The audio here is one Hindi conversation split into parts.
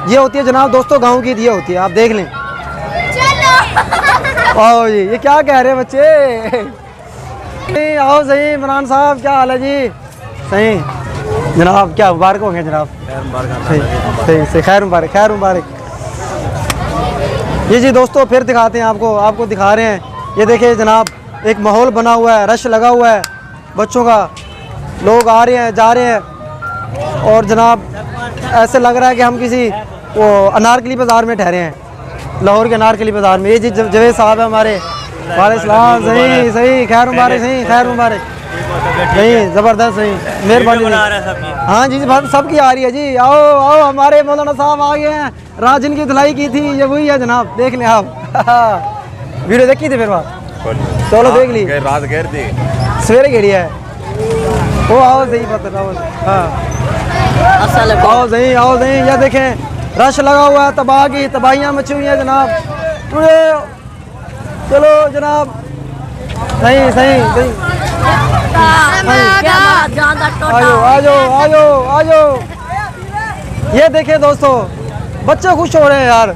ये होती है जनाब दोस्तों गांव की, ये होती है, आप देख लें। आओ जी, ये क्या कह रहे हैं बच्चे। आओ सही इमरान साहब, क्या हाल है जी? सही जनाब, क्या मुबारक हो गए जनाब? सही सही, खैर मुबारक, खैर मुबारक। ये जी दोस्तों फिर दिखाते हैं आपको दिखा रहे हैं। ये देखिए जनाब, एक माहौल बना हुआ है, रश लगा हुआ है बच्चों का, लोग आ रहे हैं जा रहे हैं, और जनाब ऐसे लग रहा है कि हम किसी वो अनारकली बाज़ार में ठहरे हैं, लाहौर के अनारकली बाज़ार में। ये जी जवेद साहब है हमारे, वालेकुम सलाम। सही सही, खैर मुबारक, सही खैर मुबारक, सही ज़बरदस्त, सही मेहरबानी। हाँ जी सबकी आ रही है जी। आओ आओ, हमारे मौलाना साहब आ गए हैं, राजन की धुलाई की थी, ये वही है जनाब, देख लें आप। वीडियो देखी थी फिर बात, चलो देख ली, रात घेर थी, सवेरे घेरी है वो। आओ सही पता, हाँ आओ सही, आओ सही। यह देखें रश लगा हुआ है, तबाहियाँ मची हुई हैं जनाब। चलो जनाब, सही सही सही, आजो। ये देखें दोस्तों, बच्चे खुश हो रहे हैं यार,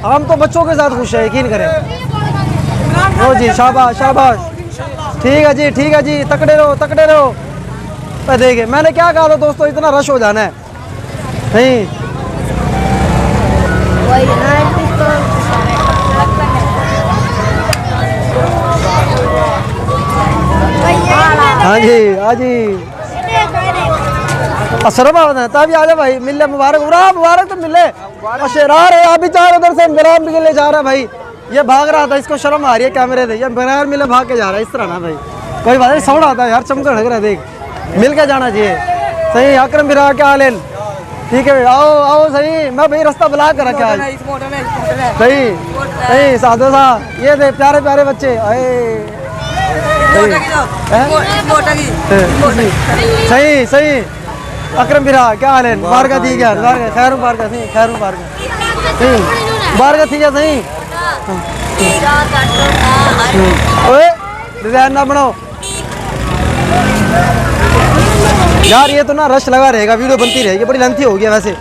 हम तो बच्चों के साथ खुश है, यकीन करें। ओ जी, शाबाश शाबाश, ठीक है जी, तकड़े रहो। देखिए मैंने क्या कहा था दोस्तों, इतना रश हो जाना है नहीं। हाँ जी असरबा तभी आ जा भाई, मिले मुबारक तो मिले। शेरार है अभी चार उधर से इमरान के लिए जा रहा है भाई, ये भाग रहा था, इसको शर्म आ रही है कैमरे से, ये बगैर मिले भाग के जा रहा है, इस तरह ना भाई, कोई बात नहीं, साउंड आता है यार, चमका लग रहा है, देख मिल के जाना चाहिए। सही अकरम बिरा, क्या हाल है? ठीक है, आओ सही, मैं भाई रास्ता बुला कर रखा है। सही साधो सा, ये दे प्यारे बच्चे आए। सही अकरम बिरा, क्या हाल है? मुबारक थी क्या? खैर मुबारक, सही खैर मुबारक, मुबारक थी क्या? सही ओए डिजाइन ना बनाओ यार, ये तो ना रश लगा रहेगा, वीडियो बनती रहेगी, बड़ी लेंथी हो गया वैसे।